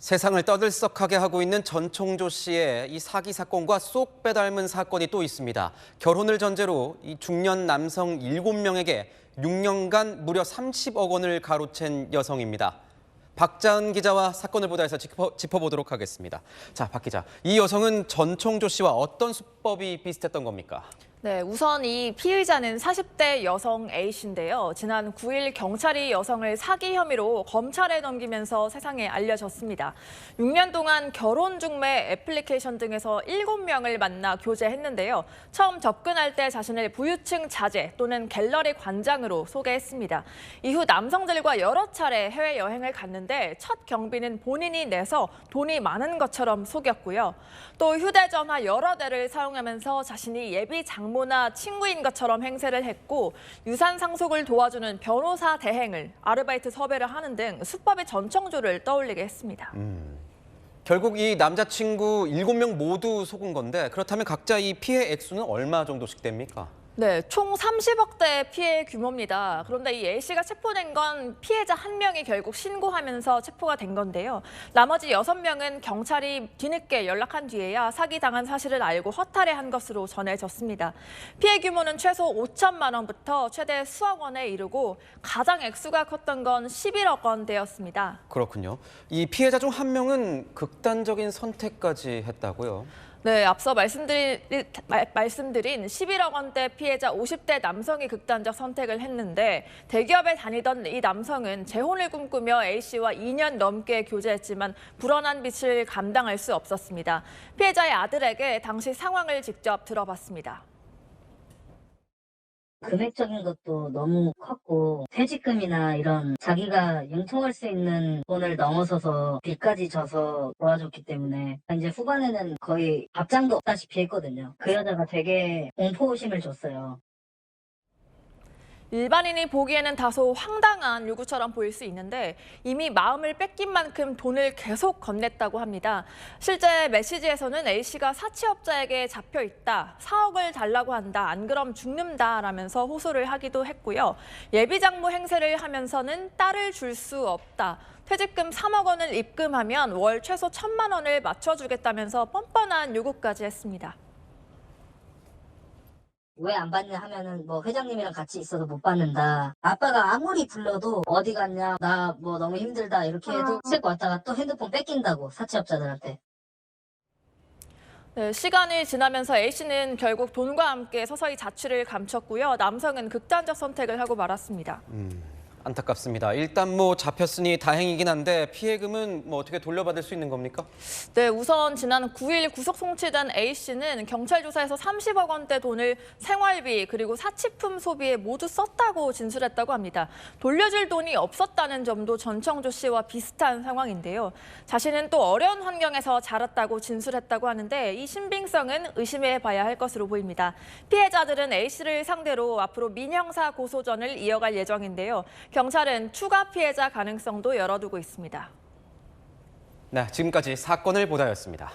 세상을 떠들썩하게 하고 있는 전총조 씨의 이 사기 사건과 쏙 빼닮은 사건이 또 있습니다. 결혼을 전제로 이 중년 남성 7명에게 6년간 무려 30억 원을 가로챈 여성입니다. 박자은 기자와 사건을 보도해서 짚어보도록 하겠습니다. 자, 박 기자, 이 여성은 전총조 씨와 어떤 수법이 비슷했던 겁니까? 네, 우선 이 피의자는 40대 여성 A씨인데요. 지난 9일 경찰이 여성을 사기 혐의로 검찰에 넘기면서 세상에 알려졌습니다. 6년 동안 결혼 중매 애플리케이션 등에서 7명을 만나 교제했는데요. 처음 접근할 때 자신을 부유층 자제 또는 갤러리 관장으로 소개했습니다. 이후 남성들과 여러 차례 해외여행을 갔는데 첫 경비는 본인이 내서 돈이 많은 것처럼 속였고요. 또 휴대전화 여러 대를 사용하면서 자신이 예비 장모나 친구인 것처럼 행세를 했고 유산 상속을 도와주는 변호사 대행을 아르바이트 섭외를 하는 등 수법의 전청조를 떠올리게 했습니다. 결국 이 남자친구 7명 모두 속은 건데 그렇다면 각자 이 피해 액수는 얼마 정도씩 됩니까? 네, 총 30억대 피해 규모입니다. 그런데 이 A씨가 체포된 건 피해자 1명이 결국 신고하면서 체포가 된 건데요. 나머지 6명은 경찰이 뒤늦게 연락한 뒤에야 사기당한 사실을 알고 허탈해한 것으로 전해졌습니다. 피해 규모는 최소 5천만 원부터 최대 수억 원에 이르고 가장 액수가 컸던 건 11억 원대였습니다. 그렇군요. 이 피해자 중 1명은 극단적인 선택까지 했다고요? 네, 앞서 말씀드린 11억 원대 피해자 50대 남성이 극단적 선택을 했는데 대기업에 다니던 이 남성은 재혼을 꿈꾸며 A씨와 2년 넘게 교제했지만 불어난 빚을 감당할 수 없었습니다. 피해자의 아들에게 당시 상황을 직접 들어봤습니다. 금액적인 것도 너무 컸고 퇴직금이나 이런 자기가 융통할 수 있는 돈을 넘어서서 빚까지 져서 도와줬기 때문에 이제 후반에는 거의 밥장도 없다시피 했거든요. 그 여자가 되게 공포심을 줬어요. 일반인이 보기에는 다소 황당한 요구처럼 보일 수 있는데 이미 마음을 뺏긴 만큼 돈을 계속 건넸다고 합니다. 실제 메시지에서는 A씨가 사채업자에게 잡혀 있다, 4억을 달라고 한다, 안 그럼 죽는다라면서 호소를 하기도 했고요. 예비장모 행세를 하면서는 딸을 줄 수 없다, 퇴직금 3억 원을 입금하면 월 최소 1,000만 원을 맞춰주겠다면서 뻔뻔한 요구까지 했습니다. 왜 안 받냐 하면은 뭐 회장님이랑 같이 있어서 못 받는다. 아빠가 아무리 불러도 어디 갔냐, 나 뭐 너무 힘들다 이렇게 해도 책 왔다가 또 핸드폰 뺏긴다고, 사채업자들한테. 네, 시간이 지나면서 A씨는 결국 돈과 함께 서서히 자취를 감췄고요. 남성은 극단적 선택을 하고 말았습니다. 안타깝습니다. 일단 뭐 잡혔으니 다행이긴 한데 피해금은 뭐 어떻게 돌려받을 수 있는 겁니까? 네, 우선 지난 9일 구속 송치된 A씨는 경찰 조사에서 30억 원대 돈을 생활비 그리고 사치품 소비에 모두 썼다고 진술했다고 합니다. 돌려줄 돈이 없었다는 점도 전청조 씨와 비슷한 상황인데요. 자신은 또 어려운 환경에서 자랐다고 진술했다고 하는데 이 신빙성은 의심해봐야 할 것으로 보입니다. 피해자들은 A씨를 상대로 앞으로 민형사 고소전을 이어갈 예정인데요. 경찰은 추가 피해자 가능성도 열어두고 있습니다. 네, 지금까지 사건을 보도하였습니다.